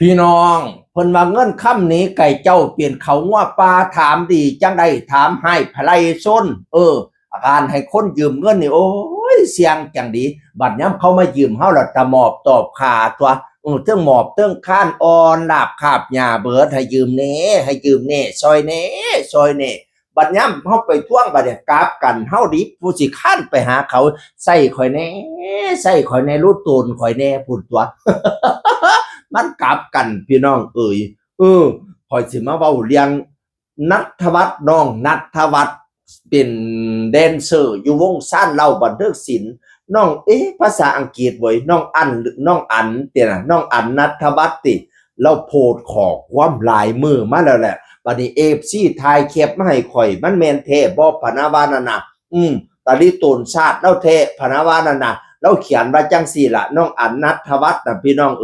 พี่น้องเพิ่นว่าเงินค่ำนี้ไก่เจ้าเปลี่ยนเขางัวปลาถามดีจังได้ถามให้ไผไลส้นอาการให้คนยืมเงินนี่โอ้ยเสียงจังดีบัดย้ำเขามายืมเฮาแล้วตะหมอบตอบขาตัวเทิงหมอบเทิงค้านอ่อนลาบคาบหญ้าเบิดให้ยืมแน่ให้ยืมแน่ซอยแน่ซอยแน่บัดย้ำเฮาไปทวงบัดเนี่ยกราบกันเฮาดิผู้สิค้านไปหาเขาใส่ข่อยแน่ใส่ข่อยแน่รู้ตูนข่อยแน่พูดตัว มันกลับกันพี่น้องคอยสิมาเว้าเรียงนัทวัฒน์น้องนัทวัฒน์เป็นแดนเซอร์อยู่วงซ่านเล่าบันเทิงศิลป์น้องภาษาอังกฤษเว้ยน้องอันหรือน้องอันเตี่ยนะน้องอันนัทวัฒน์ติเราโพดขอความหลายมือมาแล้วแหละบัดนี้FCถ่ายคลิปมาให้ข่อยมันแม่นแท้บ่พะนะว่านั่นน่ะตาลิตูนชาติเล่าแท้พะนะว่านั่นน่ะเราเขียนว่าจังซี่ล่ะน้องอันนัทวัฒน์น่ะพี่น้อง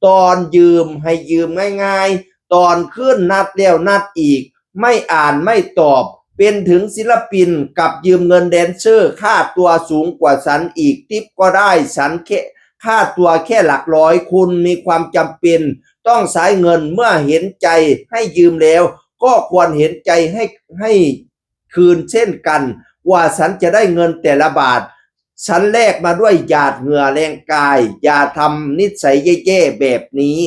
ตอนยืมให้ยืมง่ายๆตอนขึ้นนัดแล้วนัดอีกไม่อ่านไม่ตอบเป็นถึงศิลปินกับยืมเงินแดนเซอร์ค่าตัวสูงกว่าฉันอีกทิปก็ได้ฉันแค่ค่าตัวแค่หลักร้อยคุณมีความจำเป็นต้องใช้เงินเมื่อเห็นใจให้ยืมแล้วก็ควรเห็นใจให้คืนเช่นกันว่าฉันจะได้เงินแต่ละบาทฉันแลกมาด้วยหยาดเหงื่อแรงกายอย่าทำนิสัยแย่ๆแบบนี้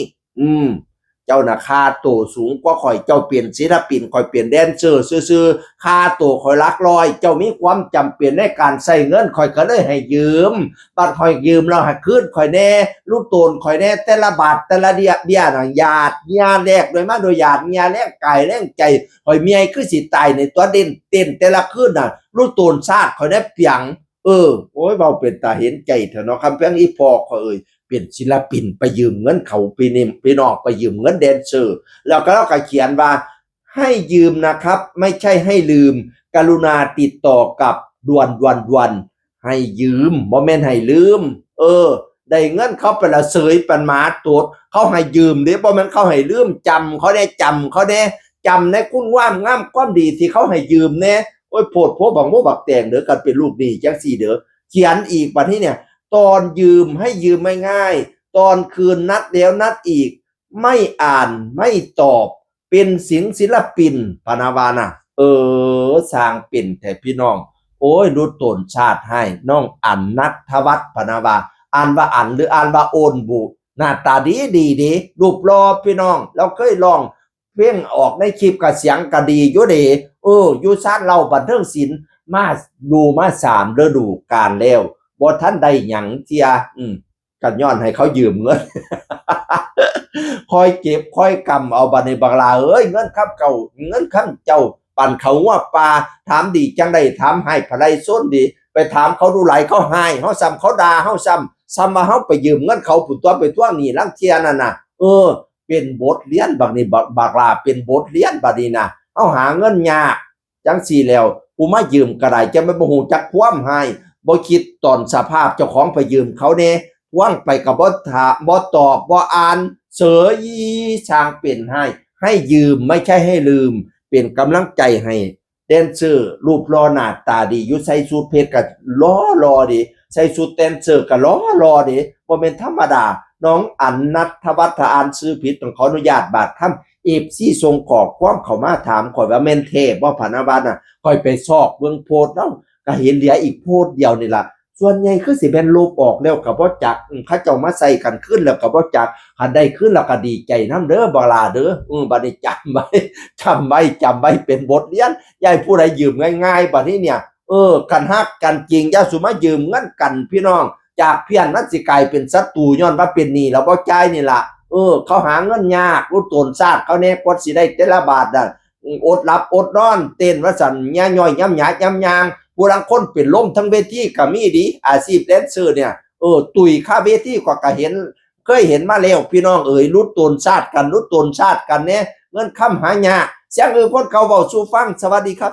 เจ้าน่ะค่าตัวสูงกว่าข่อยเจ้าเปลี่ยนศิลปินข่อยเปลี่ยนแดนเซอร์ซื่อๆค่าตัวข่อยหลักร้อยเจ้ามีความจำเป็นในการใช้เงินข่อยก็เลยให้ยืมบัดข่อยยืมแล้วให้คืนข่อยแน่ลูกโตนข่อยแน่แต่ละบาทแต่ละเบี้ยน่ะหยาดแลกโดยมาโดยหยาดแลกกายแลกใจข่อยเมียคือสิตายในตัวเต้นแต่ละคืนน่ะลูกโตนชาติข่อยได้เปียงโอ้ยเบาเป็นตาเห็นใจเถอะเนาะคำเพียงอีพอเขาเปลี่ยนศิลปินไปยืมเงินเขาพี่น้องไปยืมเงินแดนเซอร์แล้วก็เขียนว่าให้ยืมนะครับไม่ใช่ให้ลืมกรุณาติดต่อกับด่วนให้ยืมบ่แม่นให้ลืมได้เงินเขาไปละเสยปันหมาตดเขาให้ยืมเด้บ่แม่นเขาให้ลืมจำเขาได้จำในคุณงามความดีที่เขาให้ยืมแน่โอ้ยโพดโพบักโมบักแตงเด้อกันเป็นลูกหนี้จังซี่เด้อเขียนอีกบัดนี้เนี่ยตอนยืมให้ยืมไม่ง่ายตอนคืนนัดแล้วนัดอีกไม่อ่านไม่ตอบเป็นศิลปินพนาวานะสร้างเป็นแต่พี่น้องโอ้ยรู้ตนชาติให้น้องอันนัทวัฒน์พนาวาอ่านว่าอันหรืออ่านว่าโอนบุหน้าตาดีรูปรอพี่น้องเราเคยลองเพลงออกในคลิปกับเสียงก็ดีอยู่เด้อยู่ซ่านเราบันเทิงศิลป์มาดูมา3ฤดูกาลแล้วบ่ท่านได้หยังเทียกันย้อนให้เขายืมเงิน คอยเก็บคอยกำเอาบัดในบักลาเงินค้ำเก่าเงินค้ำเจ้าปั่นเขาว่าปลาถามดีจังได้ถามให้ไผไลส้นดีไปถามเขาดูไหลเขาให้เฮาซ้ำเขาด่าเฮาซ้ำมาเฮาไปยืมเงินเขาผู้ตัวไปทวงหนี้ลังเทียนั่นน่ะเป็นบทเรียนบักนี้บักลาเป็นบทเรียนบัดนี้นะเฮาหาเงินยากจังซี่แล้วผู้มายืมก็ได้จะไม่บ่ฮู้จักความให้บ่คิดตอนสภาพเจ้าของไปยืมเขาแน่ว่างไปกับบ่ตอบบ่อ่านเสยช่างเป็นให้ยืมไม่ใช่ให้ลืมเป็นกำลังใจให้แดนเซอร์รูปรอหน้าตาดีอยู่ใส่สูทเพชรก็รอดิใส่สูทแดนเซอร์ก็รอดิบ่แม่นธรรมดาน้องอันนัทวัฒน์อ่านชื่อผิดต้องขออนุญาตบาดคำFCส่งขอความเข้ามาถามข่อยว่าแม่นแท้บ่พะนะบาดน่ะข่อยไปซอกเบิ่งโพสต์เนาะก็เห็นเหลืออีกโพสต์เดียวนี่ล่ะส่วนใหญ่คือสิแม่นลบออกแล้วก็บ่จักเขาเจ้ามาใส่กันขึ้นแล้วก็บ่จักคันได้ขึ้นแล้วก็ดีใจนำเด้อบ่ล่ะเด้อบัดนี้จำไว้เป็นบทเรียนอย่าให้ผู้ใดยืมง่ายๆบัดนี้เนี่ยกันฮักกันจริงอย่าสุมายืมเงินกันพี่น้องจากเพี้ยนมันสิกลายเป็นศัตรูย้อนว่าเป็นหนี้แล้วบ่จ่ายนี่ล่ะเขาหาเงินยากรู้ตนชาติเขาแน่กว่าสิได้แต่ละบาทน่ะอดหลับอดนอนเต้นว่าสั่นย่ย่อยย้ำหยาย้ำยางผู้ลางคนเป็นลมทั้งเวทีก็มีดีอาชีพแดนเซอร์เนี่ยตุยค่าเวทีก็เคยเห็นมาแล้วพี่น้องรู้ตนชาติกันเนี่ยเงินค้ำหายากเสียงคนเก่าเว้าสู่ฟังสวัสดีครับ